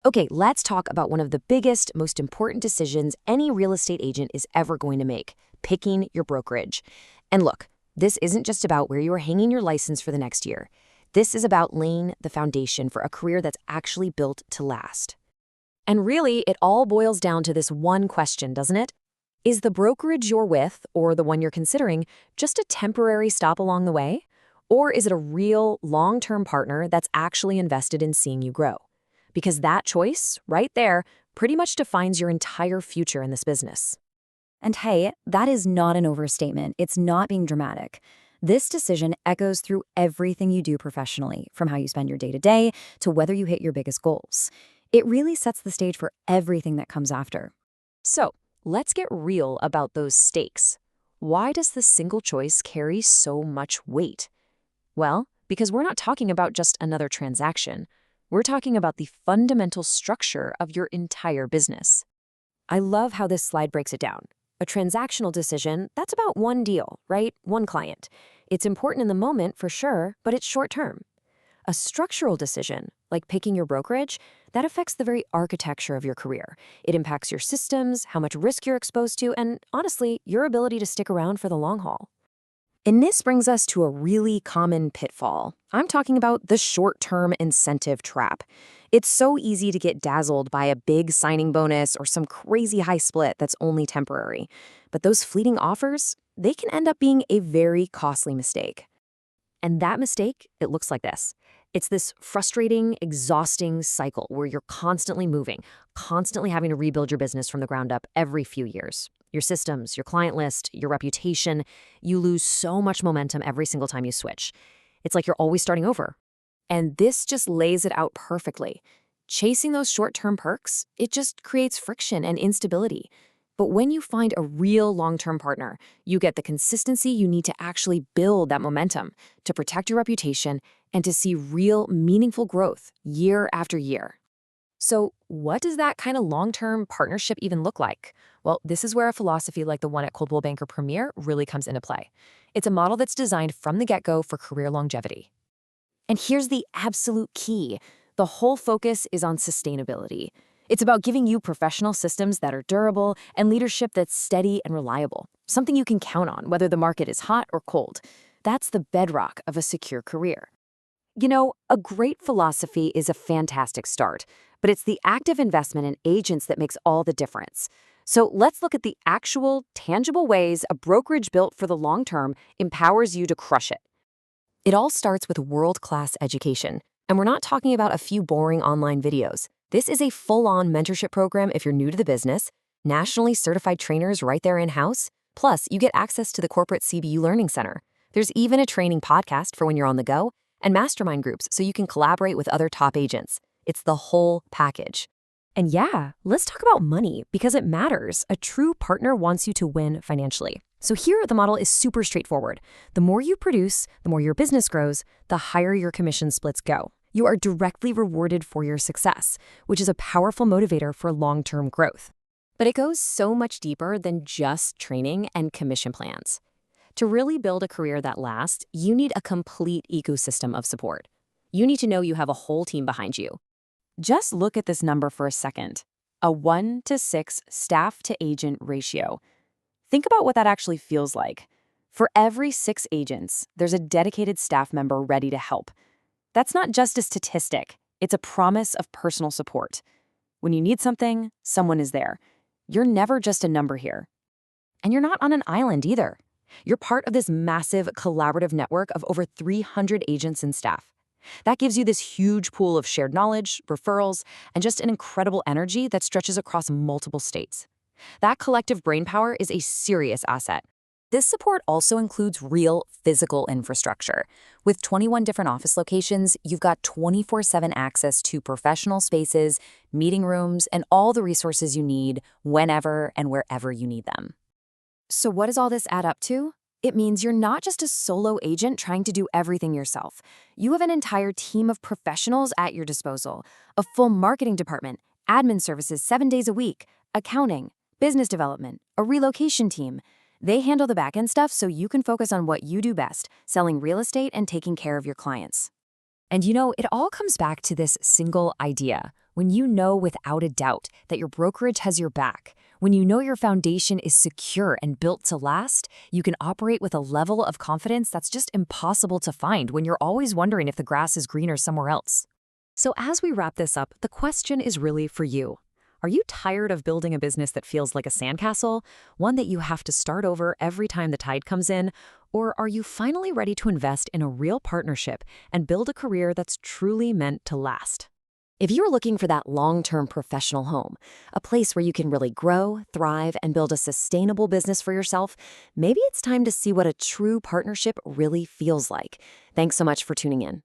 Okay, let's talk about one of the biggest, most important decisions any real estate agent is ever going to make, picking your brokerage. And look, this isn't just about where you are hanging your license for the next year. This is about laying the foundation for a career that's actually built to last. And really, it all boils down to this one question, doesn't it? Is the brokerage you're with, or the one you're considering, just a temporary stop along the way? Or is it a real, long-term partner that's actually invested in seeing you grow? Because that choice, right there, pretty much defines your entire future in this business. And hey, that is not an overstatement. It's not being dramatic. This decision echoes through everything you do professionally, from how you spend your day-to-day to whether you hit your biggest goals. It really sets the stage for everything that comes after. So, let's get real about those stakes. Why does this single choice carry so much weight? Well, because we're not talking about just another transaction. We're talking about the fundamental structure of your entire business. I love how this slide breaks it down. A transactional decision, that's about one deal, right? One client. It's important in the moment, for sure, but it's short-term. A structural decision, like picking your brokerage, that affects the very architecture of your career. It impacts your systems, how much risk you're exposed to, and honestly, your ability to stick around for the long haul. And this brings us to a really common pitfall. I'm talking about the short-term incentive trap. It's so easy to get dazzled by a big signing bonus or some crazy high split that's only temporary. But those fleeting offers, they can end up being a very costly mistake. And that mistake, it looks like this. It's this frustrating, exhausting cycle where you're constantly moving, constantly having to rebuild your business from the ground up every few years. Your systems, your client list, your reputation, you lose so much momentum every single time you switch. It's like you're always starting over. And this just lays it out perfectly. Chasing those short-term perks, it just creates friction and instability. But when you find a real long-term partner, you get the consistency you need to actually build that momentum, to protect your reputation, and to see real, meaningful growth year after year. So what does that kind of long-term partnership even look like? Well, this is where a philosophy like the one at Coldwell Banker Premier really comes into play. It's a model that's designed from the get-go for career longevity. And here's the absolute key. The whole focus is on sustainability. It's about giving you professional systems that are durable and leadership that's steady and reliable, something you can count on whether the market is hot or cold. That's the bedrock of a secure career. You know, a great philosophy is a fantastic start, but it's the active investment in agents that makes all the difference. So let's look at the actual, tangible ways a brokerage built for the long term empowers you to crush it. It all starts with world-class education, and we're not talking about a few boring online videos. This is a full-on mentorship program if you're new to the business, nationally certified trainers right there in-house, plus you get access to the corporate CBU Learning Center. There's even a training podcast for when you're on the go, and mastermind groups so you can collaborate with other top agents. It's the whole package. And yeah, let's talk about money because it matters. A true partner wants you to win financially. So here, the model is super straightforward. The more you produce, the more your business grows, the higher your commission splits go. You are directly rewarded for your success, which is a powerful motivator for long-term growth. But it goes so much deeper than just training and commission plans. To really build a career that lasts, you need a complete ecosystem of support. You need to know you have a whole team behind you. Just look at this number for a second. A 1-to-6 staff-to-agent ratio. Think about what that actually feels like. For every 6 agents, there's a dedicated staff member ready to help. That's not just a statistic. It's a promise of personal support. When you need something, someone is there. You're never just a number here. And you're not on an island either. You're part of this massive collaborative network of over 300 agents and staff. That gives you this huge pool of shared knowledge, referrals, and just an incredible energy that stretches across multiple states. That collective brainpower is a serious asset. This support also includes real physical infrastructure. With 21 different office locations, you've got 24/7 access to professional spaces, meeting rooms, and all the resources you need whenever and wherever you need them. So what does all this add up to? It means you're not just a solo agent trying to do everything yourself. You have an entire team of professionals at your disposal, a full marketing department, admin services 7 days a week, accounting, business development, a relocation team. They handle the back-end stuff so you can focus on what you do best, selling real estate and taking care of your clients. And you know, it all comes back to this single idea. when you know without a doubt that your brokerage has your back, when you know your foundation is secure and built to last, you can operate with a level of confidence that's just impossible to find when you're always wondering if the grass is greener somewhere else. So as we wrap this up, the question is really for you. Are you tired of building a business that feels like a sandcastle, one that you have to start over every time the tide comes in? Or are you finally ready to invest in a real partnership and build a career that's truly meant to last? If you're looking for that long-term professional home, a place where you can really grow, thrive, and build a sustainable business for yourself, maybe it's time to see what a true partnership really feels like. Thanks so much for tuning in.